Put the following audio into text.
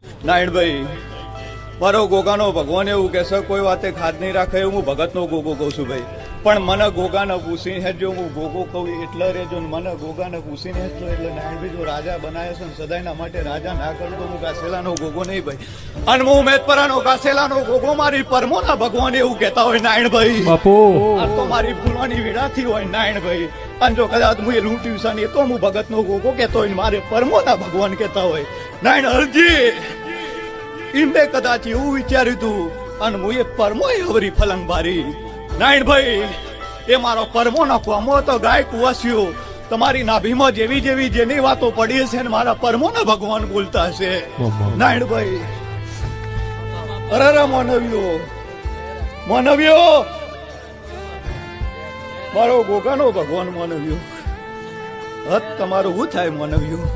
નાયણભાઈ, મારો ગોગાનો ભગવાન એવું કે છે કોઈ વાતે ખાદ નહીં રાખે એવું હું ભગતનો ગોગો કહું છું ભાઈ. પણ મને ગોગાને પૂછીને હેજો હું ગોગો કહું એટલે રેજો ને મને ગોગાને પૂછીને હેજો એટલે નાયણભાઈ જો રાજા બનાવે છે ને સદાયના માટે રાજા ના કરું તો હું કાસેલાનો ગોગો નહીં ભાઈ. અને હું મેદપરાનો કાસેલાનો ગોગો મારી પરમોના ભગવાન એવું કહેતા હોય નાયણભાઈ. બાપુ આ તો મારી ભૂલવાની વિડાથી હોય નાયણભાઈ. અને જો કદાચ હું એ લૂંટ્યું છે ને એ તો હું ભગતનો ગોગો કહેતો હોય ને મારે પરમોના ભગવાન કહેતા હોય. નાયણ અરજી એમને કદાચ એવું વિચાર્યું હતું અને હું એ પરમો હવરી ફલંગ બારી. નાયણભાઈ, એ મારો પરમો નખવામો તો ગાય કુવાસ્યો તમારી નાભીમાં જેવી જેવી જેની વાતો પડી હશે ને મારા પરમોના ભગવાન બોલતા હશે. નાયણભાઈ, અરે માનવ્યો મારો ગોગાનો ભગવાન માનવ્યો હત તમારું શું થાય માનવ્યો?